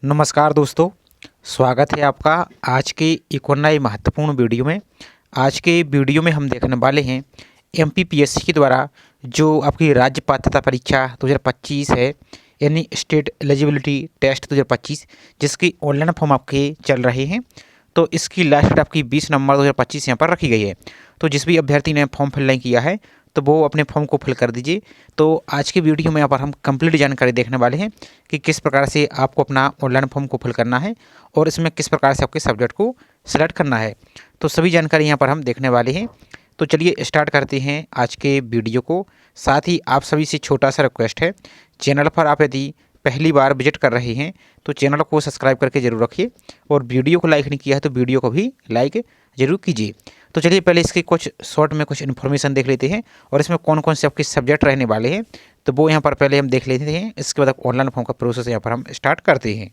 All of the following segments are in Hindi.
नमस्कार दोस्तों, स्वागत है आपका आज के एक और नए महत्वपूर्ण वीडियो में। आज के वीडियो में हम देखने वाले हैं एमपीपीएससी के द्वारा जो आपकी राज्य पात्रता परीक्षा 2025 है, यानी स्टेट एलिजिबिलिटी टेस्ट 2025, जिसकी ऑनलाइन फॉर्म आपके चल रहे हैं। तो इसकी लास्ट डेट आपकी 20 नवंबर 2025 यहाँ पर रखी गई है। तो जिस भी अभ्यर्थी ने फॉर्म फिल नहीं किया है तो वो अपने फॉर्म को फिल कर दीजिए। तो आज की वीडियो में यहाँ पर हम कंप्लीट जानकारी देखने वाले हैं कि किस प्रकार से आपको अपना ऑनलाइन फॉर्म को फिल करना है और इसमें किस प्रकार से आपके सब्जेक्ट को सिलेक्ट करना है। तो सभी जानकारी यहाँ पर हम देखने वाले हैं। तो चलिए स्टार्ट करते हैं आज के वीडियो को। साथ ही आप सभी से छोटा सा रिक्वेस्ट है, चैनल पर आप यदि पहली बार विजिट कर रहे हैं तो चैनल को सब्सक्राइब करके ज़रूर रखिए और वीडियो को लाइक नहीं किया है तो वीडियो को भी लाइक ज़रूर कीजिए। तो चलिए पहले इसके कुछ शॉर्ट में कुछ इन्फॉर्मेशन देख लेते हैं और इसमें कौन कौन से आपके सब्जेक्ट रहने वाले हैं तो वो यहाँ पर पहले हम देख लेते हैं। इसके बाद ऑनलाइन फॉर्म का प्रोसेस यहाँ पर हम स्टार्ट करते हैं।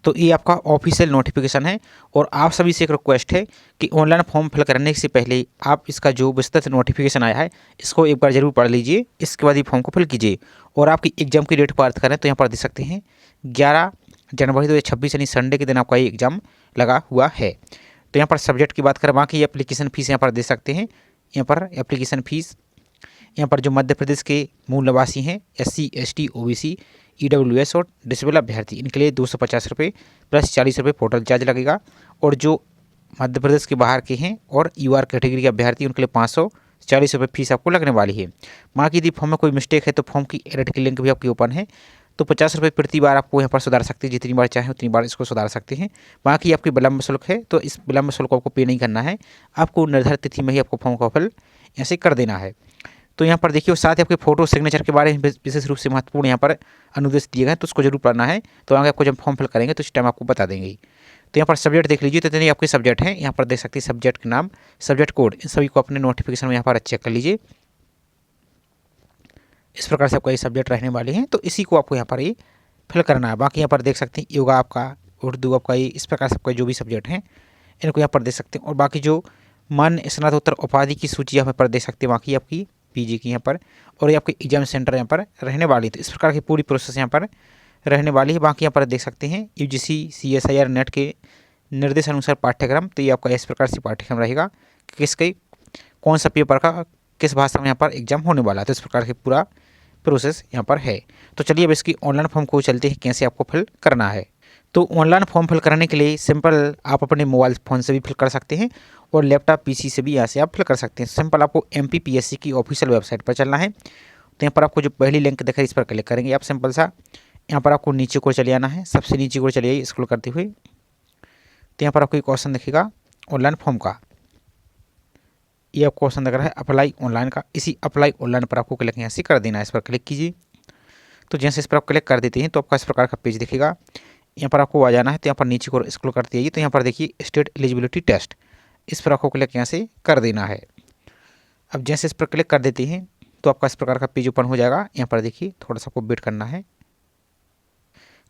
तो ये आपका ऑफिशियल नोटिफिकेशन है और आप सभी से एक रिक्वेस्ट है कि ऑनलाइन फॉर्म फिल करने से पहले आप इसका जो विस्तृत नोटिफिकेशन आया है इसको एक बार जरूर पढ़ लीजिए। इसके बाद ही फॉर्म को फिल कीजिए। और आपकी एग्जाम की डेट बात करें तो यहाँ पर देख सकते हैं 11 जनवरी 2026 यानी संडे के दिन आपका ये एग्ज़ाम लगा हुआ है। तो यहाँ पर सब्जेक्ट की बात करें, बाकी एप्लीकेशन फ़ीस यहाँ पर दे सकते हैं। यहाँ पर एप्लीकेशन फ़ीस यहाँ पर जो मध्य प्रदेश के मूल निवासी हैं, SC ST OBC EWS और डिसेबल अभ्यर्थी, इनके लिए 250 रुपये प्लस 40 रुपये पोर्टल चार्ज लगेगा। और जो मध्य प्रदेश के बाहर के हैं और UR कैटेगरी के अभ्यर्थी उनके लिए 540 रुपये फीस आपको लगने वाली है। बाकी यदि फॉर्म में कोई मिस्टेक है तो फॉर्म की एडिट की लिंक भी आपकी ओपन है। तो 50 रुपये प्रति बार आपको यहाँ पर सुधार सकते हैं, जितनी बार चाहें उतनी बार इसको सुधार सकते हैं। बाकी आपकी विलम्ब शुल्क है तो इस विलम्ब शुल्क को आपको पे नहीं करना है, आपको निर्धारित तिथि में ही आपको फॉर्म का फिल ऐसे कर देना है। तो यहाँ पर देखिए, साथ ही आपके फोटो सिग्नेचर के बारे में विशेष रूप से महत्वपूर्ण यहाँ पर अनुदेश दिए गए हैं तो उसको जरूर पढ़ना है। तो आगे आपको जब फॉर्म फिल करेंगे तो इस टाइम आपको बता देंगे। तो यहाँ पर सब्जेक्ट देख लीजिए, तो इतने आपके सब्जेक्ट हैं। यहाँ पर देख सकते हैं सब्जेक्ट के नाम, सब्जेक्ट कोड, इन सभी को अपने नोटिफिकेशन में यहाँ पर चेक कर लीजिए। इस प्रकार से आपका ये सब्जेक्ट रहने वाले हैं तो इसी को आपको यहाँ पर ये फिल करना है। बाकी यहाँ पर देख सकते हैं योगा आपका, उर्दू आपका, ये इस प्रकार से आपका जो भी सब्जेक्ट हैं इनको यहाँ पर देख सकते हैं। और बाकी जो मान्य स्नातकोत्तर उपाधि की सूची यहाँ पर देख सकते हैं, बाकी आपकी PG की यहाँ पर, और ये आपके एग्जाम सेंटर यहाँ पर रहने वाली। तो इस प्रकार की पूरी प्रोसेस यहाँ पर रहने वाली है। बाकी यहाँ पर देख सकते हैं UGC CSIR नेट के निर्देश अनुसार पाठ्यक्रम। तो ये आपका इस प्रकार से पाठ्यक्रम रहेगा कि किसके कौन सा पेपर का किस भाषा में यहाँ पर एग्जाम होने वाला है। तो इस प्रकार की पूरा प्रोसेस यहाँ पर है। तो चलिए अब इसकी ऑनलाइन फॉर्म को चलते हैं कैसे आपको फिल करना है। तो ऑनलाइन फॉर्म फिल करने के लिए सिंपल आप अपने मोबाइल फ़ोन से भी फिल कर सकते हैं और लैपटॉप PC से भी यहाँ से आप फिल कर सकते हैं। सिंपल आपको MPPSC की ऑफिशियल वेबसाइट पर चलना है। तो यहाँ पर आपको जो पहली लिंक दिख रही है इस पर क्लिक करेंगे आप। सिंपल सा यहाँ पर आपको नीचे को चले आना है, सबसे नीचे को चले आइए स्क्रॉल करते हुए। तो यहाँ पर आपको एक ऑप्शन दिखेगा ऑनलाइन फॉर्म का, ये आपको ऑप्शन दिख रहा है अप्लाई ऑनलाइन का। इसी अप्लाई ऑनलाइन पर आपको क्लिक यहाँ से कर देना है, इस पर क्लिक कीजिए। तो जैसे इस पर आप क्लिक कर देते हैं तो आपका इस प्रकार का पेज दिखेगा। यहाँ पर आपको आ जाना है, तो यहाँ पर नीचे को स्क्रॉल करते आइए। तो यहाँ पर देखिए स्टेट एलिजिबिलिटी टेस्ट, इस पर आपको क्लिक यहाँ से कर देना है। अब जैसे इस पर क्लिक कर देते हैं तो आपका इस प्रकार का पेज ओपन हो जाएगा। यहाँ पर देखिए थोड़ा सा आपको वेट करना है।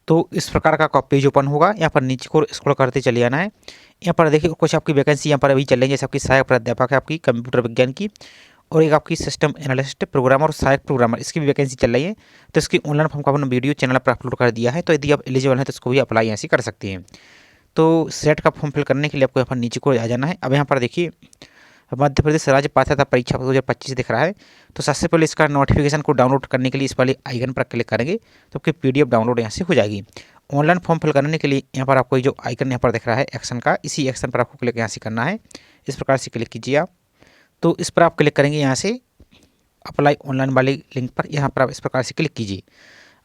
तो इस प्रकार का पेज ओपन होगा। यहाँ पर नीचे को स्क्रॉल करते चले आना है। यहाँ पर देखिए कुछ आपकी वैकेंसी यहाँ पर अभी चल रही है, जैसे आपकी सहायक प्राध्यापक है आपकी कंप्यूटर विज्ञान की, और एक आपकी सिस्टम एनालिस्ट प्रोग्रामर और सहायक प्रोग्रामर, इसकी भी वैकेंसी चल रही है। तो इसकी ऑनलाइन फॉर्म का अपना वीडियो चैनल पर अपलोड कर दिया है। तो यदि आप एलिजिबल हैं तो इसको भी अप्लाई ऐसे कर सकते हैं। तो सेट का फॉर्म फिल करने के लिए आपको यहाँ पर नीचे को आ जाना है। अब यहाँ पर देखिए मध्य प्रदेश राज्य पात्रता परीक्षा 2025 दिख रहा है। तो सबसे पहले इसका नोटिफिकेशन को डाउनलोड करने के लिए इस वाले आइकन पर क्लिक करेंगे तो आपकी PDF डाउनलोड यहाँ से हो जाएगी। ऑनलाइन फॉर्म फिल करने के लिए यहाँ पर आपको जो आइकन यहाँ पर दिख रहा है एक्शन का, इसी एक्शन पर आपको क्लिक यहाँ से करना है। इस प्रकार से क्लिक कीजिए आप। तो इस पर आप क्लिक करेंगे यहाँ से अप्लाई ऑनलाइन वाली लिंक पर, यहाँ पर आप इस प्रकार से क्लिक कीजिए।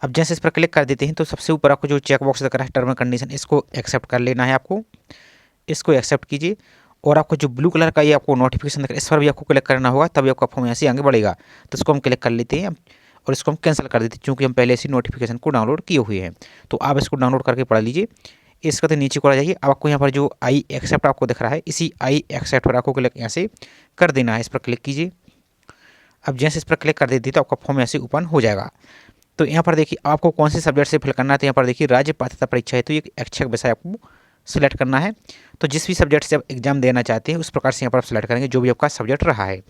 अब जैसे इस पर क्लिक कर देते हैं तो सबसे ऊपर आपको जो चेक बॉक्स दिख रहा है टर्म एंड कंडीशन, इसको एक्सेप्ट कर लेना है आपको। इसको एक्सेप्ट कीजिए और आपको जो ब्लू कलर का ये आपको नोटिफिकेशन दिख रहा है इस पर भी आपको क्लिक करना होगा, तभी आपका फॉर्म यहाँ से आगे बढ़ेगा। तो इसको हम क्लिक कर लेते हैं और इसको हम कैंसिल कर देते हैं, क्योंकि हम पहले से नोटिफिकेशन को डाउनलोड किए हुए हैं। तो आप इसको डाउनलोड करके पढ़ लीजिए। इसका तो नीचे को आ जाइए। अब आपको यहाँ पर जो आई एक्सेप्ट आपको दिख रहा है, इसी आई एक्सेप्ट पर आपको क्लिक यहाँ से कर देना है। इस पर क्लिक कीजिए। अब जैसे इस पर क्लिक कर देती है तो आपका फॉर्म ऐसे ओपन हो जाएगा। तो यहाँ पर देखिए आपको कौन से सब्जेक्ट से फिल करना है। तो यहाँ पर देखिए राज्य पात्रता परीक्षा है तो ये ऐच्छिक विषय आपको सिलेक्ट करना है। तो जिस भी सब्जेक्ट से आप एग्जाम देना चाहते हैं उस प्रकार से यहाँ पर आप सिलेक्ट करेंगे जो भी आपका सब्जेक्ट रहा है।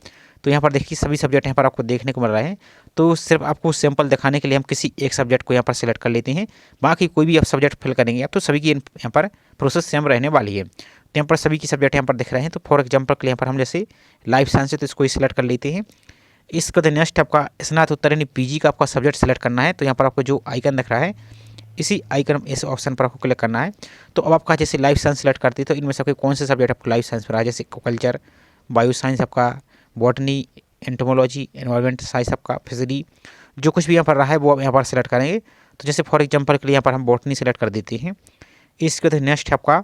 तो यहाँ पर देखिए सभी सब्जेक्ट यहाँ पर आपको देखने को मिल रहे हैं। तो सिर्फ आपको सैंपल दिखाने के लिए हम किसी एक सब्जेक्ट को यहाँ पर सिलेक्ट कर लेते हैं। बाकी कोई भी आप सब्जेक्ट फिल करेंगे आप तो सभी की यहाँ पर प्रोसेस सेम रहने वाली है। तो यहाँ पर सभी की सब्जेक्ट यहाँ पर दिख रहे हैं। तो फॉर एग्जाम्पल के लिए यहाँ पर हम जैसे लाइफ साइंस है तो इसको ही सिलेक्ट कर लेते हैं। इसके बाद नेक्स्ट आपका स्नातकोत्तर यानी पीजी का आपका सब्जेक्ट सेलेक्ट करना है। तो यहाँ पर आपको जो आइकन दिख रहा है इसी आइकन इस ऑप्शन पर आपको क्लिक करना है। तो अब आपका जैसे लाइफ साइंस सेलेक्ट करते हैं तो इनमें से आपके कौन से सब्जेक्ट आपको लाइफ साइंस में रहा है, जैसे कल्चर, बायो साइंस आपका, बॉटनी, एंटोमोलॉजी, एनवायरमेंट साइंस आपका, फिजिक्स, जो कुछ भी यहाँ पर रहा है वो आप यहाँ पर सेलेक्ट करेंगे। तो जैसे फॉर एग्जाम्पल के लिए यहाँ पर हम बॉटनी सेलेक्ट कर देते हैं। इसके बाद नेक्स्ट आपका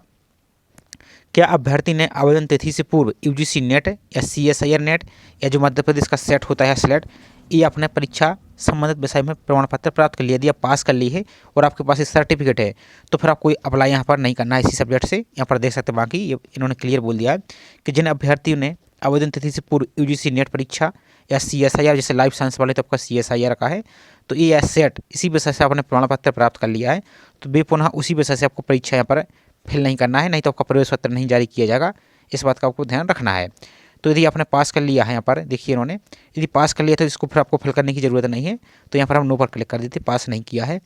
क्या अभ्यर्थी ने आवेदन तिथि से पूर्व यूजीसी नेट या सीएसआईआर नेट या जो मध्य प्रदेश का सेट होता है स्लेट ये अपने परीक्षा संबंधित विषय में प्रमाण पत्र प्राप्त कर लिया। यदि आप पास कर ली है और आपके पास सर्टिफिकेट है तो फिर आप कोई अप्लाई यहाँ पर नहीं करना है इसी सब्जेक्ट से। यहाँ पर देख सकते हैं बाकी ये इन्होंने क्लियर बोल दिया है कि जिन अभ्यर्थियों ने आवेदन तिथि से पूर्व यूजीसी नेट परीक्षा या सीएसआईआर, जैसे लाइफ साइंस वाले तो आपका सीएसआईआर का है तो ये या सेट इसी विषय से आपने प्रमाण पत्र प्राप्त कर लिया है तो वे पुनः उसी विषय से आपको परीक्षा यहाँ पर फिल नहीं करना है, नहीं तो आपका प्रवेश पत्र नहीं जारी किया जाएगा। इस बात का आपको ध्यान रखना है। तो यदि आपने पास कर लिया है यहाँ पर देखिए इन्होंने यदि पास कर लिया तो इसको फिर आपको फिल करने की ज़रूरत नहीं है। तो यहाँ पर हम नो पर क्लिक कर देते, पास नहीं किया है।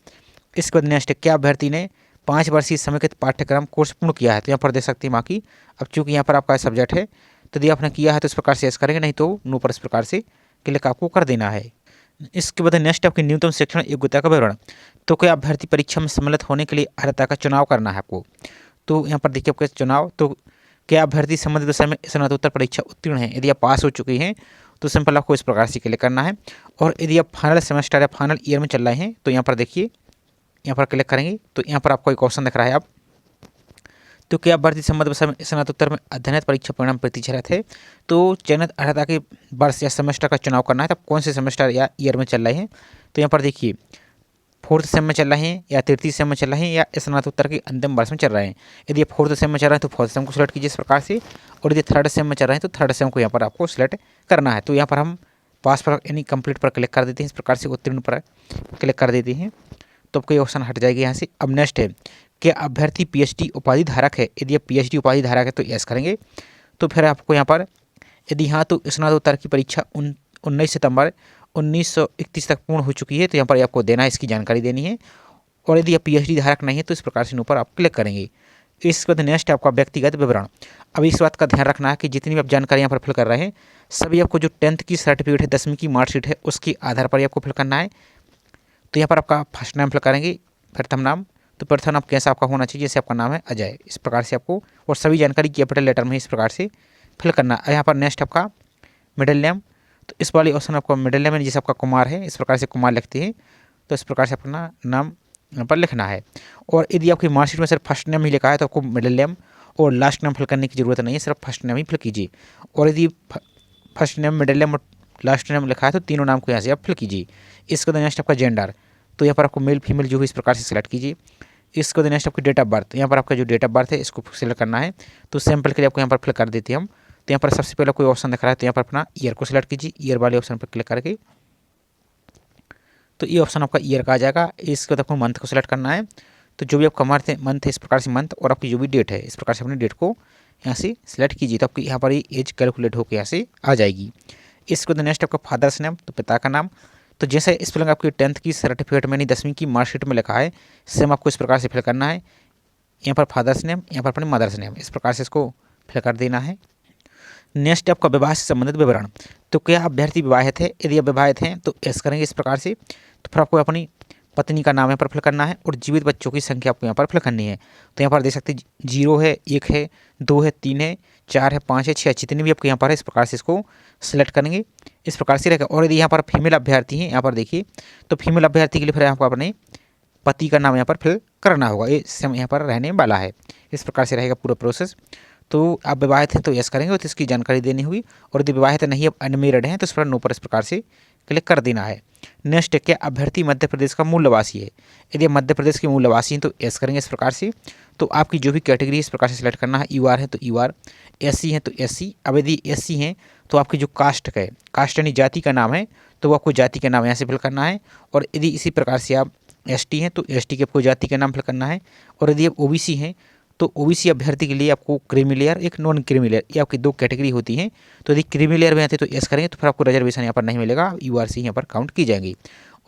इसके बाद नेक्स्ट क्या अभ्यर्थी ने 5 वर्षीय समेकित पाठ्यक्रम कोर्स पूर्ण किया है। तो यहाँ पर देख सकते हैं बाकी अब चूँकि यहाँ पर आपका सब्जेक्ट है तो यदि आपने किया है तो इस प्रकार से यस करेंगे, नहीं तो नो पर इस प्रकार से क्लिक आपको कर देना है। इसके बाद नेक्स्ट आपकी न्यूनतम शैक्षणिक योग्यता का विवरण। तो क्या अभ्यर्थी परीक्षा में सम्मिलित होने के लिए अर्हता का चुनाव करना है आपको। तो यहाँ पर देखिए आपका चुनाव, तो क्या अभ्यर्थी संबंधित विषय में स्नातकोत्तर परीक्षा उत्तीर्ण है। यदि आप पास हो चुके हैं तो सिंपल आपको इस प्रकार से क्लिक करना है। और यदि आप फाइनल सेमेस्टर या फाइनल ईयर में चल रहे हैं तो यहाँ पर देखिए यहाँ पर क्लिक करेंगे तो यहाँ पर आपको एक ऑप्शन दिख रहा है आप तो क्या अभ्यर्थी संबंधित विषय में स्नातकोत्तर में अध्ययन परीक्षा परिणाम प्रतिशत है। तो चयनित अर्हता के वर्ष या सेमेस्टर का चुनाव करना है। तो कौन से सेमेस्टर या ईयर में चल रहे हैं तो यहाँ पर देखिए 4th सेम में चल रहे हैं या 3rd सेम में चल रहे हैं या स्नातकोत्तर के अंतिम वर्ष में चल रहे हैं। यदि आप 4th सेम में चल रहे हैं तो 4th सेम को सिलेक्ट कीजिए इस प्रकार से। और यदि 3rd सेम में चल रहे हैं तो 3rd सेम को यहाँ पर आपको सिलेक्ट करना है। तो यहाँ पर हम पास पर यानी कंप्लीट पर क्लिक कर देते हैं, इस प्रकार से उत्तीर्ण पर क्लिक कर देते हैं तो आपको ये ऑप्शन हट जाएगी यहाँ से। अब नेक्स्ट है क्या अभ्यर्थी पीएचडी उपाधि धारक है। यदि आप पीएचडी उपाधि धारक है तो यस करेंगे। तो फिर आपको यहाँ पर यदि हाँ तो स्नातकोत्तर की परीक्षा 19 सितंबर 1931 तक पूर्ण हो चुकी है तो यहाँ पर आपको देना है, इसकी जानकारी देनी है। और यदि आप पीएचडी धारक नहीं है तो इस प्रकार से ऊपर आप क्लिक करेंगे। इसके बाद नेक्स्ट आपका व्यक्तिगत विवरण। अब इस बात का ध्यान रखना है कि जितनी भी आप जानकारी यहाँ पर फिल कर रहे हैं सभी आपको जो 10th की सर्टिफिकेट है 10वीं की मार्कशीट है उसके आधार पर ही आपको फिल करना है। तो यहाँ पर आपका फर्स्ट नाम फिल करेंगे, प्रथम नाम, तो प्रथम नाम कैसा आपका होना चाहिए, जैसे आपका नाम है अजय, इस प्रकार से आपको और सभी जानकारी कैपिटल लेटर में इस प्रकार से फिल करना है। यहाँ पर नेक्स्ट आपका मिडिल नेम, तो इस वाले ऑप्शन आपका मिडिल नेम जैसे आपका कुमार है इस प्रकार से कुमार लिखते हैं तो इस प्रकार से अपना नाम यहाँ पर लिखना है। और यदि आपकी मार्कशीट में सिर्फ फर्स्ट नेम ही लिखा है तो आपको मिडिल नेम और लास्ट नेम फिल करने की ज़रूरत नहीं है, सिर्फ फर्स्ट नेम ही फिल कीजिए। और यदि फर्स्ट नेम, मिडिल नेम और लास्ट नेम लिखा है तो तीनों नाम को यहाँ से आप फिल कीजिए। इसके बाद नेक्स्ट आपका जेंडर, तो यहाँ पर आपको मेल फीमेल जो है इस प्रकार से सिलेक्ट कीजिए। इसके बाद नेक्स्ट आपकी डेट ऑफ बर्थ, यहाँ पर आपका जो डेट ऑफ बर्थ है इसको सिलेक्ट करना है। तो सैंपल के लिए आपको यहाँ पर फिल कर देते हैं हम। तो यहाँ पर सबसे पहले कोई ऑप्शन दिख रहा है तो यहाँ पर अपना ईयर को सिलेक्ट कीजिए, ईयर वाले ऑप्शन पर क्लिक करके तो ये ऑप्शन आपका ईयर का आ जाएगा। इसके बाद आपको मंथ को सिलेक्ट करना है। तो जो भी आपका मंथ है इस प्रकार से मंथ और आपकी जो भी डेट है इस प्रकार से अपनी डेट को यहाँ से सिलेक्ट कीजिए तो आपकी यहाँ पर ये एज कैलकुलेट होकर यहाँ से आ जाएगी। इसके बाद नेक्स्ट आपका फादर्स नेम, तो पिता का नाम, तो जैसे स्पेलिंग आपकी 10th की सर्टिफिकेट में नहीं 10वीं की मार्कशीट में लिखा है सेम आपको इस प्रकार से फिल करना है। यहाँ पर फादर्स नेम, यहाँ पर अपने मदर्स नेम, इस प्रकार से इसको फिल कर देना है। नेक्स्ट आपका विवाह से संबंधित विवरण, तो क्या अभ्यर्थी विवाहित है, यदि आप विवाहित हैं तो यस करेंगे इस प्रकार से। तो फिर आपको अपनी पत्नी का नाम यहाँ पर फिल करना है और जीवित बच्चों की संख्या आपको यहाँ पर फिल करनी है। तो यहाँ पर देख सकते हैं 0 है, 1 है, 2 है, 3 है, 4 है, 5 है, 6 जितने भी आपको यहाँ पर है इस प्रकार से इसको सिलेक्ट करेंगे, इस प्रकार से रहेगा। और यदि यहाँ पर फीमेल अभ्यर्थी हैं यहाँ पर देखिए तो फीमेल अभ्यर्थी के लिए फिर आपको अपने पति का नाम यहाँ पर फिल करना होगा, ये सेम यहाँ पर रहने वाला है। इस प्रकार से रहेगा पूरा प्रोसेस। तो आप विवाहित हैं तो यस करेंगे तो इसकी जानकारी देनी हुई। और यदि विवाहित नहीं आप अनमेरिड हैं तो इस पर नो पर इस प्रकार से क्लिक कर देना है। नेक्स्ट क्या अभ्यर्थी मध्य प्रदेश का मूल निवासी है, यदि मध्य प्रदेश के मूल निवासी हैं तो यस करेंगे इस प्रकार से। तो आपकी जो भी कैटेगरी इस प्रकार से सिलेक्ट करना है, यूआर है तो यूआर, एससी हैं तो एससी। अब यदि एससी हैं तो आपकी जो कास्ट है, कास्ट यानी जाति का नाम है तो वो आपको जाति का नाम यहाँ से फिल करना है। और यदि इसी प्रकार से आप एसटी हैं तो एसटी के आपको जाति का नाम फिल करना है। और यदि आप ओबीसी हैं तो ओबीसी अभ्यर्थी के लिए आपको क्रीमी लेयर, एक नॉन क्रीमी लेयर, ये आपकी 2 कैटेगरी होती हैं। तो यदि क्रीमी लेयर में आते तो यस करेंगे तो फिर आपको रिजर्वेशन यहाँ पर नहीं मिलेगा, यूआरसी यहाँ पर काउंट की जाएगी।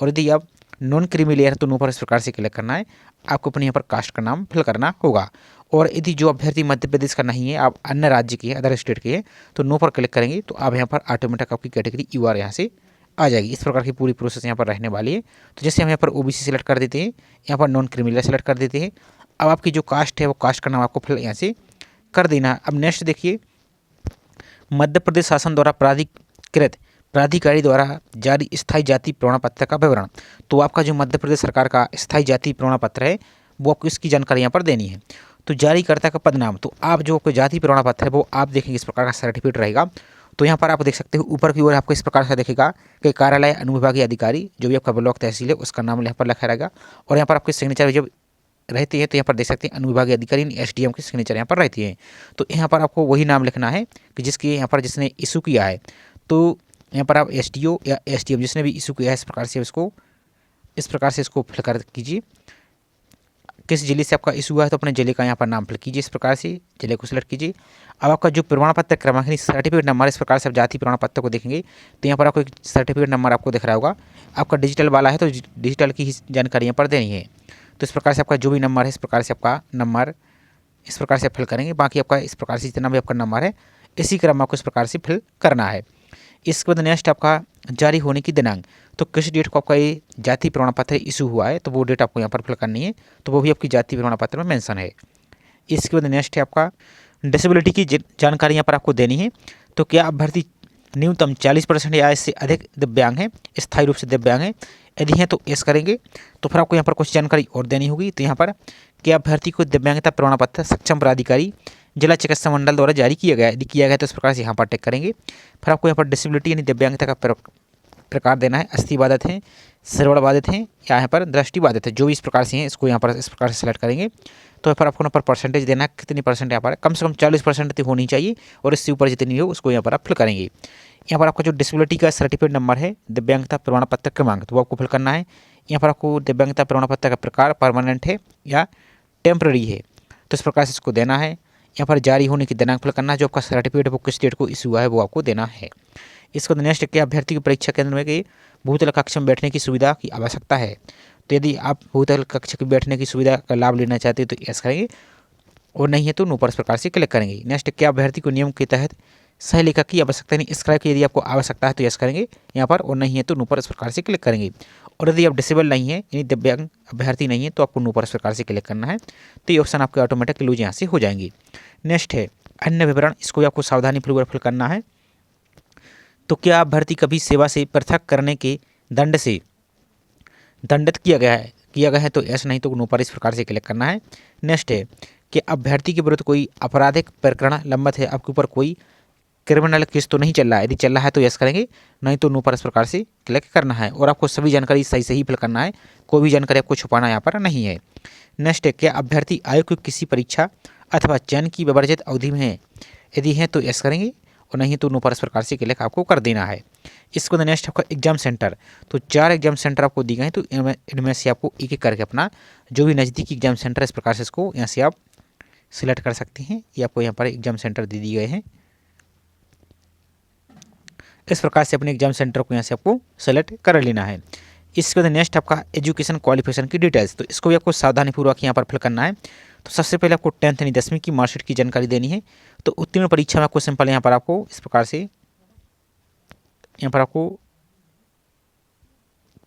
और यदि आप नॉन क्रीमी लेयर है तो नो पर इस प्रकार से क्लिक करना है, आपको अपने यहाँ पर कास्ट का नाम फिल करना होगा। और यदि जो अभ्यर्थी मध्य प्रदेश का नहीं है, आप अन्य राज्य के हैं, अदर स्टेट के हैं, तो नो पर क्लिक करेंगे तो आप यहाँ पर ऑटोमेटिक आपकी कैटेगरी यूआर यहाँ से आ जाएगी। इस प्रकार की पूरी प्रोसेस यहाँ पर रहने वाली है। तो जैसे हम यहाँ पर ओबीसी सेलेक्ट कर देते हैं, यहाँ पर नॉन क्रीमी लेयर सेलेक्ट कर देते हैं। अब आपकी जो कास्ट है वो कास्ट का नाम आपको फिल यहाँ से कर देना है। अब नेक्स्ट देखिए, मध्य प्रदेश शासन द्वारा प्राधिकृत प्राधिकारी द्वारा जारी स्थायी जाति प्रमाण पत्र का विवरण। तो आपका जो मध्य प्रदेश सरकार का स्थायी जाति प्रमाण पत्र है वो आपको इसकी जानकारी यहाँ पर देनी है। तो जारीकर्ता का पद नाम, तो आप जो आपको जाति प्रमाण पत्र है वो आप देखेंगे इस प्रकार का सर्टिफिकेट रहेगा। तो यहाँ पर आप देख सकते हो ऊपर की ओर आपको इस प्रकार से दिखेगा कि कार्यालय अनुविभागीय अधिकारी, जो भी आपका ब्लॉक तहसील है उसका नाम यहाँ पर लिखा रहेगा। और यहाँ पर आपके सिग्नेचर जब रहती है तो यहाँ पर देख सकते हैं अनुविभागीय अधिकारी एसडीएम की सिग्नेचर यहाँ पर रहती है। तो यहाँ पर आपको वही नाम लिखना है कि जिसके यहाँ पर जिसने इशू किया है। तो यहाँ पर आप एसडीओ या एसडीएम जिसने भी इशू किया है इस प्रकार से इसको फिल कर कीजिए। किस जिले से आपका इशू हुआ है तो अपने जिले का यहाँ पर नाम फिल कीजिए, इस प्रकार से जिले को सिलेक्ट कीजिए। अब आपका जो प्रमाण पत्र क्रमांक सर्टिफिकेट नंबर, इस प्रकार से आप जाति प्रमाण पत्र को देखेंगे तो यहाँ पर आपको एक सर्टिफिकेट नंबर आपको दिख रहा होगा। आपका डिजिटल वाला है तो डिजिटल की ही जानकारी यहाँ पर देनी है। तो इस प्रकार से आपका जो भी नंबर है इस प्रकार से आपका नंबर इस प्रकार से आप फिल करेंगे। बाकी आपका इस प्रकार से जितना भी आपका नंबर है इसी क्रम आपको इस प्रकार से फिल करना है। इसके बाद नेक्स्ट आपका जारी होने की दिनांक, तो किस डेट को आपका ये जाति प्रमाण पत्र इशू हुआ है तो वो डेट आपको यहाँ पर फिल करनी है, तो वो भी आपकी जाति प्रमाण पत्र में मेंशन है। इसके बाद नेक्स्ट है आपका डिसेबिलिटी की जानकारी यहाँ पर आपको देनी है। तो क्या अभ्यर्थी न्यूनतम 40% या इससे अधिक दिव्यांग है, स्थायी रूप से दिव्यांग है, यदि हैं तो यस करेंगे। तो फिर आपको यहाँ पर कुछ जानकारी और देनी होगी। तो यहाँ पर क्या अभ्यर्थी को दिव्यांगता प्रमाण पत्र सक्षम प्राधिकारी जिला चिकित्सा मंडल द्वारा जारी किया गया है, यदि किया गया तो इस प्रकार से यहाँ पर टिक करेंगे। फिर आपको यहाँ पर डिसेबिलिटी यानी दिव्यांगता का प्रकार देना है, अस्थि बाधित हैं, श्रवण बाधित हैं या यहाँ पर दृष्टि बाधित है, जो भी इस प्रकार से हैं इसको यहाँ पर इस प्रकार से सेलेक्ट करेंगे। तो यहाँ पर आपको यहाँ पर परसेंटेज देना है, कितनी परसेंट यहाँ पर कम से कम 40% होनी चाहिए और इससे ऊपर जितनी हो उसको यहाँ पर आप फिल करेंगे। यहाँ पर आपका जो डिसेबिलिटी का सर्टिफिकेट नंबर है, दिव्यांगता प्रमाण पत्र क्रमांक, तो वो आपको फिल करना है। यहाँ पर आपको दिव्यांगता प्रमाण पत्र का प्रकार परमानेंट है या टेम्पररी है, तो इस प्रकार से इसको देना है। यहाँ पर जारी होने की दिनांक फिल करना है, जो आपका सर्टिफिकेट है वो किस डेट को इशू हुआ है वो आपको देना है। इसको नेक्स्ट क्या अभ्यर्थी की परीक्षा केंद्र में कि भूतल कक्ष में बैठने की सुविधा की आवश्यकता है। तो यदि आप भूतल कक्ष में बैठने की सुविधा का लाभ लेना चाहते हैं तो यस करेंगे और नहीं है तो नो पर इस प्रकार से क्लिक करेंगे। नेक्स्ट क्या अभ्यर्थी को नियम के तहत सह लेखक की आवश्यकता नहीं, स्क्राइब की यदि आपको आवश्यकता है तो यस करेंगे यहाँ पर, और नहीं है तो नो पर इस प्रकार से क्लिक करेंगे। और यदि आप डिसेबल नहीं है यानी दिव्यांग अभ्यर्थी नहीं है तो आपको नो पर इस प्रकार से क्लिक करना है। तो ये ऑप्शन आपके ऑटोमेटिक लूज यहाँ से हो जाएंगे। नेक्स्ट है अन्य विवरण, इसको भी आपको सावधानी पूर्वक फिल करना है। तो क्या अभ्यर्थी कभी सेवा से पृथक करने के दंड से दंडित किया गया है तो यस, नहीं तो नो पर इस प्रकार से क्लिक करना है। नेक्स्ट है कि अभ्यर्थी के विरुद्ध कोई आपराधिक प्रकरण लंबित है, आपके ऊपर कोई क्रिमिनल केस तो नहीं चल रहा है, यदि चल रहा है तो यस करेंगे, नहीं तो नो पर इस प्रकार से क्लिक करना है। और आपको सभी जानकारी सही सही फिल करना है, कोई भी जानकारी आपको छुपाना यहाँ पर नहीं है। नेक्स्ट है क्या अभ्यर्थी आयोग की किसी परीक्षा अथवा चयन की विवर्जित अवधि में है, यदि है तो यस करेंगे और नहीं तो नो पर इस प्रकार से क्लिक आपको कर देना है। इसको नेक्स्ट आपका एग्जाम सेंटर, तो 4 एग्जाम सेंटर आपको दी गए हैं, तो इनमें से आपको एक एक करके अपना जो भी नज़दीकी एग्जाम सेंटर इस प्रकार से इसको यहाँ से आप सिलेक्ट कर सकते हैं। ये आपको यहाँ पर एग्जाम सेंटर दे दिए गए हैं, इस प्रकार से अपने एग्जाम सेंटर को यहाँ से आपको सेलेक्ट कर लेना है। इसके बाद नेक्स्ट आपका एजुकेशन क्वालिफिकेशन की डिटेल्स, तो इसको भी आपको सावधानीपूर्वक यहाँ पर फिल करना है। तो सबसे पहले आपको 10th यानी 10वीं की मार्कशीट की जानकारी देनी है। तो उत्तीर्ण परीक्षा में आपको सिंपल यहाँ पर आपको इस प्रकार से यहाँ पर आपको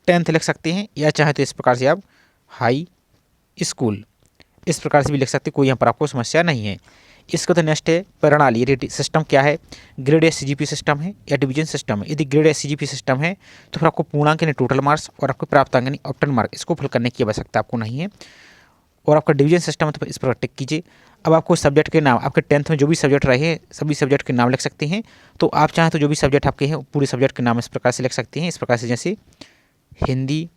10th लिख सकते हैं, या चाहे तो इस प्रकार से आप हाई स्कूल इस प्रकार से भी लिख सकते हैं, कोई यहाँ पर आपको समस्या नहीं है। इसका तो नेक्स्ट है प्रणाली, रेटिंग सिस्टम क्या है, ग्रेड एसजीपी सिस्टम है या डिवीजन सिस्टम है। यदि ग्रेड एसजीपी सिस्टम है तो फिर आपको पूर्णांक यानी टोटल मार्क्स और आपको प्राप्तांक यानी ऑप्टन मार्क इसको फिल करने की आवश्यकता आपको नहीं है। और आपका डिवीजन सिस्टम है तो इस पर टिक कीजिए। अब आपको सब्जेक्ट के नाम, आपके 10th में जो भी सब्जेक्ट रहे सभी सब्जेक्ट के नाम लिख सकते हैं। तो आप चाहें तो जो भी सब्जेक्ट आपके हैं पूरे सब्जेक्ट के नाम इस प्रकार से लिख सकते हैं, इस प्रकार से जैसे हिंदी।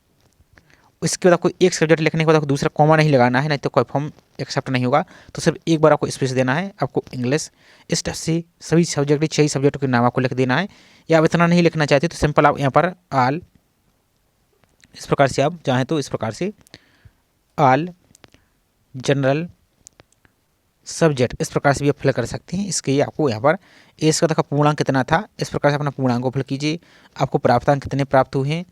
इसके बाद आपको एक सब्जेक्ट लिखने के बाद आपको दूसरा कॉमा नहीं लगाना है, नहीं तो कोई फॉर्म एक्सेप्ट नहीं होगा। तो सिर्फ एक बार आपको स्पेस देना है, आपको इंग्लिश। इस तरह से सभी सब्जेक्ट 6 सब्जेक्टों के नाम आपको लिख देना है। या आप इतना नहीं लिखना चाहते तो सिंपल आप यहाँ पर आल इस प्रकार से आप चाहें तो इस प्रकार से आल जनरल सब्जेक्ट, इस प्रकार से भी आप फिल कर सकते हैं। इसके लिए आपको यहाँ पर एज का तक पूर्णांक कितना था, इस प्रकार से अपना पूर्णांक को फिल कीजिए। आपको प्राप्तांक कितने प्राप्त हुए हैं,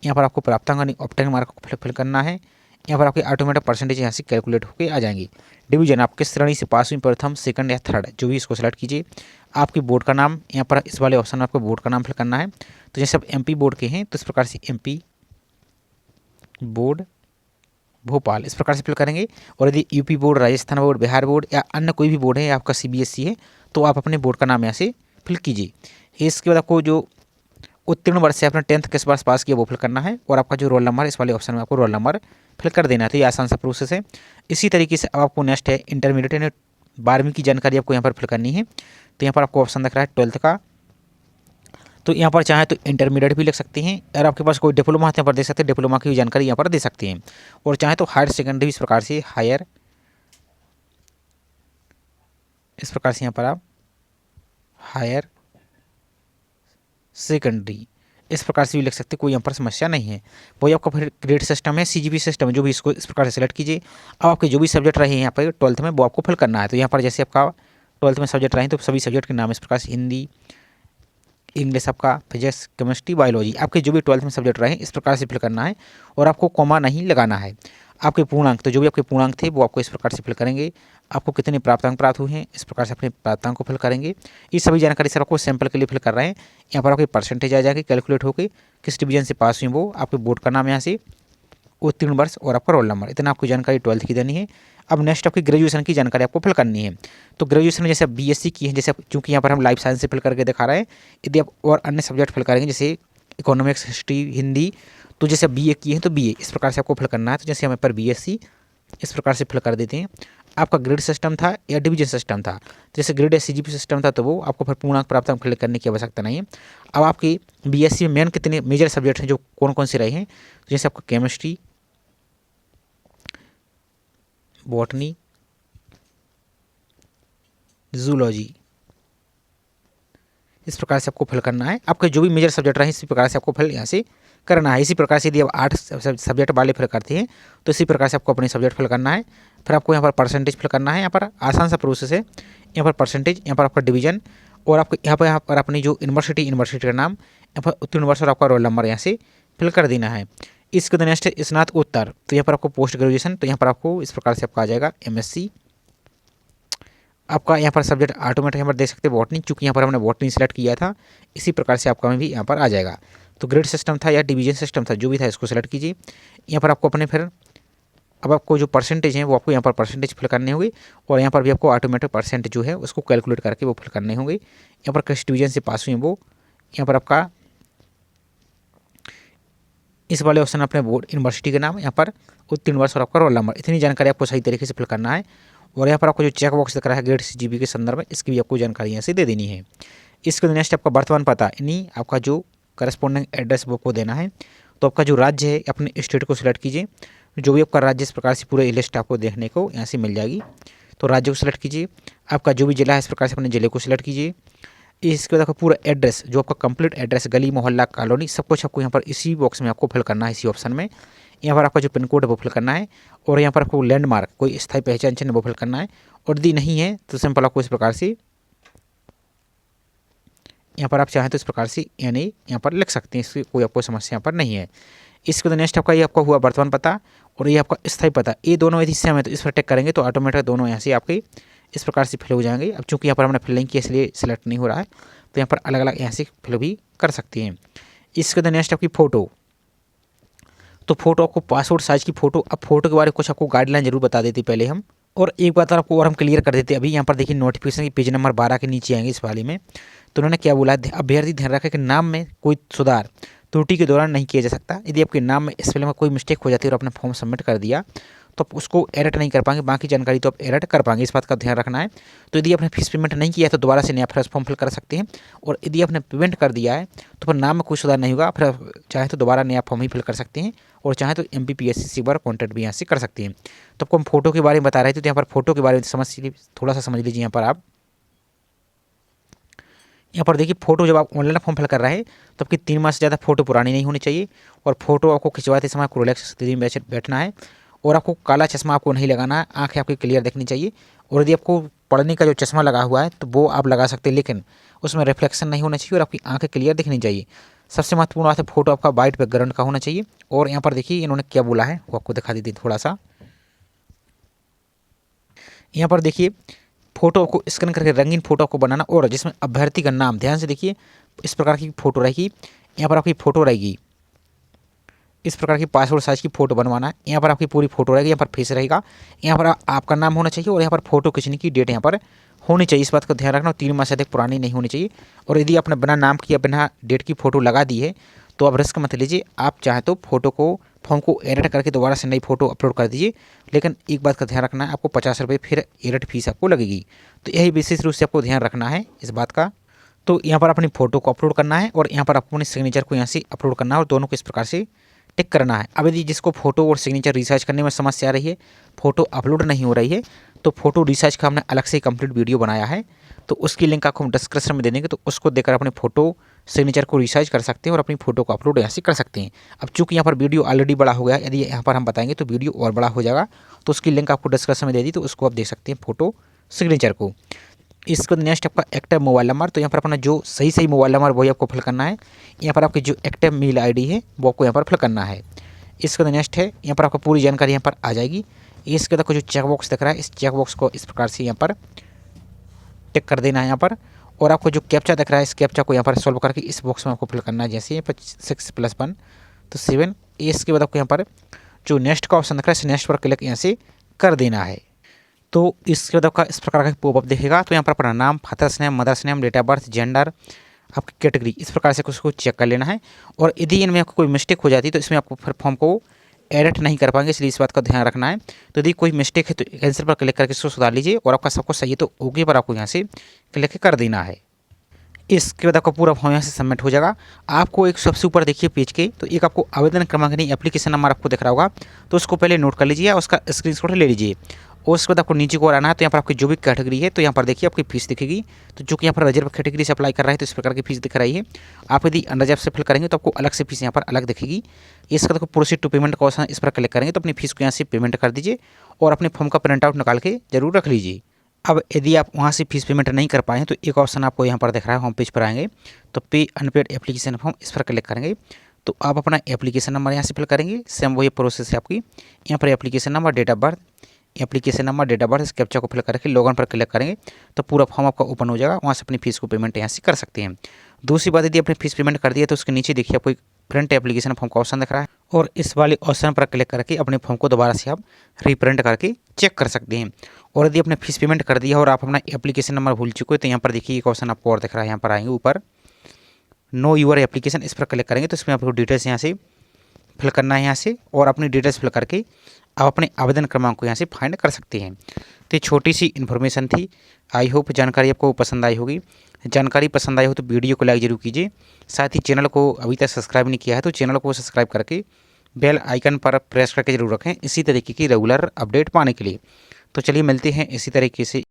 यहाँ पर आपको प्राप्तांक यानी ऑप्टेन मार्क को फिल करना है। यहाँ पर आपकी ऑटोमेटिक परसेंटेज यहाँ से कैलकुलेट होकर आ जाएंगी। डिवीजन, आप किस श्रेणी से पास हुई, प्रथम, सेकंड या थर्ड, जो भी, इसको सेलेक्ट कीजिए। आपकी बोर्ड का नाम, यहाँ पर इस वाले ऑप्शन में आपको बोर्ड का नाम फिल करना है। तो जैसे आप एमपी बोर्ड के हैं तो इस प्रकार से एमपी बोर्ड भोपाल इस प्रकार से फिल करेंगे। और यदि UP board, Rajasthan board, Bihar board या अन्य कोई भी बोर्ड है, आपका सीबीएसई है, तो आप अपने बोर्ड का नाम यहाँ से फिल कीजिए। इसके बाद आपको जो उत्तीर्ण वर्ष से अपना 10th किस वर्ष पास किया वो फिल करना है। और आपका जो रोल नंबर, इस वाले ऑप्शन में आपको रोल नंबर फिल कर देना है। तो ये आसान सा प्रोसेस है। इसी तरीके से अब आपको नेक्स्ट है इंटरमीडिएट यानी 12वीं की जानकारी आपको यहाँ पर फिल करनी है। तो यहाँ पर आपको ऑप्शन दिख रहा है 12th का, तो यहाँ पर चाहे तो इंटरमीडिएट भी लिख सकते हैं। अगर आपके पास कोई डिप्लोमा है तो यहाँ पर दे सकते हैं, डिप्लोमा की भी जानकारी यहाँ पर दे सकते हैं। और चाहे तो हायर सेकेंडरी, इस प्रकार से हायर, इस प्रकार से यहाँ पर आप हायर सेकेंडरी इस प्रकार से भी लिख सकते हैं, कोई यहाँ पर समस्या नहीं है। वही आपका फिर ग्रेड सिस्टम है, सीजीपी सिस्टम है, जो भी, इसको इस प्रकार से सेलेक्ट कीजिए। अब आपके जो भी सब्जेक्ट रहे हैं यहाँ पर 12th में वो आपको फिल करना है। तो यहाँ पर जैसे आपका 12th में सब्जेक्ट रहे तो सभी सब्जेक्ट के नाम इस प्रकार से हिंदी, इंग्लिश, आपका फिजिक्स, केमिस्ट्री, बायोलॉजी, आपके जो भी 12th में सब्जेक्ट रहे इस प्रकार से फिल करना है। और आपको कॉमा नहीं लगाना है। आपके पूर्णांक, तो जो भी आपके पूर्णांक थे वो आपको इस प्रकार से फिल करेंगे। आपको कितने प्राप्तांक प्राप्त हुए हैं, इस प्रकार से अपने प्राप्तांक को फिल करेंगे। ये सभी जानकारी सर आपको सैंपल के लिए फिल कर रहे हैं। यहाँ पर आपकी परसेंटेज आ जाएगी कैलकुलेट होकर, किस डिवीजन से पास हुई वो, आपके बोर्ड का नाम यहाँ से, उत्तीर्ण वर्ष और आपका रोल नंबर, इतना आपकी जानकारी 12th की देनी है। अब नेक्स्ट आपकी ग्रेजुएशन की जानकारी आपको फिल करनी है। तो ग्रेजुएशन में जैसे बीएससी की है, जैसे चूँकि यहाँ पर हम लाइफ साइंस से फिल करके दिखा रहे हैं, यदि आप और अन्य सब्जेक्ट फिल करेंगे जैसे इकोनॉमिक्स, हिस्ट्री, हिंदी, तो जैसे बीए की है तो बीए इस प्रकार से आपको फिल करना है। तो जैसे यहाँ पर बीएससी इस प्रकार से फिल कर देते हैं। आपका ग्रेड सिस्टम था या डिवीजन सिस्टम था, तो जैसे ग्रेड या सीजीपी सिस्टम था तो वो आपको फिर पूर्णांक प्राप्तांक फिल करने की आवश्यकता नहीं है। अब आपकी बीएससी में मेन कितने मेजर सब्जेक्ट हैं, जो कौन कौन से रहे हैं, जैसे आपका केमिस्ट्री, बॉटनी, जूलॉजी, इस प्रकार से आपको फिल करना है। आपके जो भी मेजर सब्जेक्ट रहे इसी प्रकार से आपको फिल यहाँ से करना है। इसी प्रकार से यदि आप 8 सब्जेक्ट वाले फिल करते हैं तो इसी प्रकार से आपको अपने सब्जेक्ट फिल करना है। फिर आपको यहाँ पर परसेंटेज फिल करना है। यहाँ पर आसान सा प्रोसेस है। यहाँ पर परसेंटेज, यहाँ पर आपका डिवीजन, और आपको यहाँ पर अपनी जो यूनिवर्सिटी का नाम, यहाँ पर उत्तीर्ण वर्ष और आपका रोल नंबर यहाँ से फिल कर देना है। इसके बाद नेक्स्ट स्नातकोत्तर, तो यहाँ पर आपको पोस्ट ग्रेजुएशन, तो यहाँ पर आपको इस प्रकार से आपका आ जाएगा एमएससी। आपका यहाँ पर सब्जेक्ट ऑटोमेटिक यहाँ पर देख सकते हैं बॉटनी, चूँकि यहाँ पर हमने बॉटनी सेलेक्ट किया था, इसी प्रकार से आपका में भी यहाँ पर आ जाएगा। तो ग्रेड सिस्टम था या डिवीजन सिस्टम था, जो भी था इसको सेलेक्ट कीजिए। यहाँ पर आपको अपने फिर अब आपको जो परसेंटेज है वो आपको यहाँ पर परसेंटेज फिल करने होंगे। और यहाँ पर भी आपको ऑटोमेटिक परसेंट जो है उसको कैलकुलेट करके वो फिल करने होंगे। यहाँ पर किस डिवीजन से पास हुए वो, यहाँ पर आपका इस वाले ऑप्शन अपने बोर्ड यूनिवर्सिटी के नाम, यहाँ पर उत्तीर्ण वर्ष और आपका रोल नंबर, इतनी जानकारी आपको सही तरीके से फिल करना है। और यहाँ पर आपको जो चेक बॉक्स दिख रहा है ग्रेड सीजीपी के संदर्भ में, इसकी भी आपको जानकारी यहाँ से दे देनी है। इसके नेक्स्ट आपका वर्तमान पता, यानी आपका जो करस्पॉन्डिंग एड्रेस वो को देना है। तो आपका जो राज्य है अपने स्टेट को सिलेक्ट कीजिए। जो भी आपका राज्य इस प्रकार से पूरे लिस्ट आपको देखने को यहाँ से मिल जाएगी। तो राज्य को सिलेक्ट कीजिए। आपका जो भी जिला है इस प्रकार से अपने जिले को सिलेक्ट कीजिए। इसके बाद आपका पूरा एड्रेस, जो आपका कंप्लीट एड्रेस, गली, मोहल्ला, कॉलोनी, सब कुछ आपको यहाँ पर इसी बॉक्स में आपको फिल करना है, इसी ऑप्शन में। यहाँ पर आपका जो पिन कोड है वो फिल करना है। और यहाँ पर आपको लैंडमार्क, कोई स्थायी पहचान चिन्ह वो फिल करना है। और यदि नहीं है तो सिंपल आपको इस प्रकार से यहाँ पर आप चाहें तो इस प्रकार से यानी यहाँ पर लिख सकते हैं, इसकी कोई आपको समस्या यहाँ पर नहीं है। इसके बाद नेक्स्ट आपका ये आपका हुआ वर्तमान पता और ये आपका स्थायी पता, ये दोनों यदि सेम है तो इस पर टिक करेंगे तो ऑटोमेटिक दोनों यहाँ से आपके इस प्रकार से फिल हो जाएंगे। अब चूँकि यहाँ पर हमने फिल नहीं किया इसलिए सिलेक्ट नहीं हो रहा है, तो यहाँ पर अलग अलग यहाँ से फिल भी कर सकते हैं। इसके बाद नेक्स्ट आपकी फ़ोटो, तो फोटो आपको पासपोर्ट साइज़ की फ़ोटो। अब फोटो के बारे में कुछ आपको गाइडलाइन जरूर बता देती पहले हम, और एक बात आपको और हम क्लियर कर देते। अभी यहाँ पर देखिए नोटिफिकेशन की पेज नंबर 12 के नीचे आएंगे इस वाले में। तो उन्होंने क्या बोला, अभ्यर्थी ध्यान रखें कि नाम में कोई सुधार त्रुटि के दौरान नहीं किया जा सकता। यदि आपके नाम में स्पेलिंग में कोई मिस्टेक हो जाती है और आपने फॉर्म सबमिट कर दिया तो आप उसको एडिट नहीं कर पाएंगे, बाकी जानकारी तो आप एडिट कर पाएंगे, इस बात का ध्यान रखना है। तो यदि आपने फीस पेमेंट नहीं किया है तो दोबारा से नया फ्रेश फॉर्म फिल कर सकते हैं। और यदि आपने पेमेंट कर दिया है तो फिर नाम में कोई सुधार नहीं होगा, फिर चाहे तो दोबारा नया फॉर्म ही फिल कर सकते हैं। और चाहे तो MPPSC से एक बार कॉन्टैक्ट भी यहाँ से कर सकते हैं। तो आपको हम फोटो के बारे में बता रहे थे, तो यहाँ पर फोटो के बारे में थोड़ा सा समझ लीजिए। यहाँ पर आप यहाँ पर देखिए फोटो जब आप ऑनलाइन फॉर्म फिल कर रहे हैं तो आपकी 3 माह से ज़्यादा फोटो पुरानी नहीं होनी चाहिए। और फोटो आपको खिंचवाते समय आपको रिलैक्स स्थिति में बैठना है। और आपको काला चश्मा आपको नहीं लगाना है, आँखें आपकी क्लियर दिखनी चाहिए। और यदि आपको पढ़ने का जो चश्मा लगा हुआ है तो वो आप लगा सकते हैं, लेकिन उसमें रिफ्लेक्शन नहीं होना चाहिए और आपकी आँखें क्लियर दिखनी चाहिए। सबसे महत्वपूर्ण बात है फोटो आपका वाइट बैकग्राउंड का होना चाहिए। और यहाँ पर देखिए इन्होंने क्या बोला है वो आपको दिखा देती थोड़ा सा। यहाँ पर देखिए फोटो को स्कैन करके रंगीन फोटो को बनाना और जिसमें अभ्यर्थी का नाम, ध्यान से देखिए इस प्रकार की फोटो रहेगी। यहाँ पर आपकी फ़ोटो रहेगी, इस प्रकार की पासपोर्ट साइज़ की फ़ोटो बनवाना है। यहाँ पर आपकी पूरी फ़ोटो रहेगी, यहाँ पर फेस रहेगा, यहाँ पर आपका नाम होना चाहिए और यहाँ पर फ़ोटो खींचने की डेट यहाँ पर होनी चाहिए। इस बात का ध्यान रखना, 3 माह से अधिक पुरानी नहीं होनी चाहिए। और यदि आपने बिना नाम की या बिना डेट की फ़ोटो लगा दी है तो आप रिस्क मत लीजिए। आप चाहें तो फ़ोटो को फॉर्म को एडिट करके दोबारा से नई फ़ोटो अपलोड कर दीजिए, लेकिन एक बात का ध्यान रखना है, आपको 50 रुपये फिर एडिट फीस आपको लगेगी। तो यही विशेष रूप से आपको ध्यान रखना है इस बात का। तो यहाँ पर अपनी फ़ोटो को अपलोड करना है और यहाँ पर आपको अपने सिग्नेचर को यहाँ से अपलोड करना है और दोनों को इस प्रकार से टिक करना है। अब यदि जिसको फोटो और सिग्नेचर रिसर्च करने में समस्या आ रही है, फोटो अपलोड नहीं हो रही है, तो फोटो रिसर्च का हमने अलग से कंप्लीट वीडियो बनाया है, तो उसकी लिंक आपको हम डिस्क्रिप्शन में दे देंगे। तो उसको देकर अपने फोटो सिग्नेचर को रिसर्च कर सकते हैं और अपनी फोटो को अपलोड यहाँ से कर सकते हैं। अब चूँकि यहाँ पर वीडियो ऑलरेडी बड़ा हो गया, यदि यहाँ पर हम बताएंगे तो वीडियो और बड़ा हो जाएगा, तो उसकी लिंक आपको डिस्क्रिप्शन में दे दी, तो उसको आप देख सकते हैं फोटो सिग्नेचर को। इसको नेक्स्ट आपका एक्टिव मोबाइल नंबर, तो यहाँ पर अपना जो सही मोबाइल नंबर वही आपको फिल करना है। यहाँ पर आपकी जो एक्टिव मेल आईडी है वो आपको यहाँ पर फिल करना है। इसके बाद नेक्स्ट है, यहाँ पर आपको पूरी जानकारी यहाँ पर आ जाएगी। इसके बाद जो चेक बॉक्स दिख रहा है, इस चेक बॉक्स को इस प्रकार से यहाँ पर टिक कर देना है यहाँ पर। और आपको जो कैप्चा दिख रहा है, इस कैप्चा को यहाँ पर सॉल्व करके इस बॉक्स में आपको फिल करना है। जैसे यहाँ पर 6 + 1 तो 7। इसके बाद आपको यहाँ पर जो नेक्स्ट का ऑप्शन दिख रहा है, इस नेक्स्ट पर क्लिक यहाँ से कर देना है। तो इसके बाद आपका इस प्रकार का पॉपअप दिखेगा। तो यहाँ पर अपना नाम, father's name, mother's name, date of birth, gender, आपकी कैटेगरी, इस प्रकार से उसको चेक कर लेना है। और यदि इनमें आपको कोई मिस्टेक हो जाती है तो इसमें आपको फिर फॉर्म को एडिट नहीं कर पाएंगे, इसलिए इस बात का ध्यान रखना है। तो यदि कोई मिस्टेक है तो कैंसिल पर क्लिक करके इसको सुधार लीजिए और आपका सब कुछ सही है तो ओके पर आपको यहाँ से क्लिक कर देना है। इसके बाद आपका पूरा फॉर्म यहाँ से सबमिट हो जाएगा। आपको एक सबसे ऊपर देखिए पेज के, तो एक आपको आवेदन क्रमांक नहीं एप्लीकेशन नंबर आपको दिख रहा होगा, तो उसको पहले नोट कर लीजिए, उसका स्क्रीनशॉट ले लीजिए। और उसके बाद आपको नीचे को आना है, तो यहाँ पर आपकी जो भी कैटेगरी है, तो यहाँ पर देखिए आपकी फीस दिखेगी। तो चूँकि यहाँ पर रिजर्व कैटेगरी से अप्लाई कर रहा है तो इस प्रकार की फीस दिख रही है। आप यदि अनरिजर्व से फिल करेंगे तो आपको अलग से फीस यहाँ पर अलग दिखेगी। इसका देखो प्रोसीड टू पेमेंट का ऑप्शन, इस पर क्लिक करेंगे तो अपनी फीस को यहाँ से पेमेंट कर दीजिए और अपने फॉर्म का प्रिंट आउट निकाल के जरूर रख लीजिए। अब यदि आप वहाँ से फीस पेमेंट नहीं कर पाए हैं तो एक ऑप्शन आपको यहाँ पर दिख रहा है, होम पेज पर आएंगे तो पे अनपेड एप्लीकेशन फॉर्म, इस पर क्लिक करेंगे तो आप अपना एप्लीकेशन नंबर यहाँ से फिल करेंगे। सेम वही प्रोसेस है आपकी, यहाँ पर application number, date of birth, application number, date of birth, इस कैप्चा को फिल करके लॉगिन पर क्लिक करेंगे तो पूरा फॉर्म आपका ओपन हो जाएगा। वहाँ से अपनी फीस को पेमेंट यहाँ से कर सकते हैं। दूसरी बात, यदि अपनी फीस पेमेंट कर दिया तो उसके नीचे देखिए आपको प्रिंट एप्लीकेशन फॉर्म का ऑप्शन दिख रहा है और इस वाले ऑप्शन पर क्लिक करके अपने फॉर्म को दोबारा से आप रीप्रिंट करके चेक कर सकते हैं। और यदि आपने फीस पेमेंट कर दिया और आप अपना एप्लीकेशन नंबर भूल चुके हो तो यहाँ पर देखिए एक ऑप्शन आपको और दिख रहा है, यहाँ पर आएंगे ऊपर नो यूर एप्लीकेशन, इस पर क्लिक करेंगे तो इसमें आपको डिटेल्स यहाँ से फिल करना है यहाँ से, और अपनी डिटेल्स फिल करके आप अपने आवेदन क्रमांक को यहाँ से फाइंड कर सकते हैं। तो ये छोटी सी इन्फॉर्मेशन थी। आई होप जानकारी आपको पसंद आई होगी। जानकारी पसंद आई हो तो वीडियो को लाइक जरूर कीजिए। साथ ही चैनल को अभी तक सब्सक्राइब नहीं किया है तो चैनल को सब्सक्राइब करके बेल आइकन पर प्रेस करके जरूर रखें इसी तरीके की रेगुलर अपडेट पाने के लिए। तो चलिए मिलते हैं इसी तरीके से।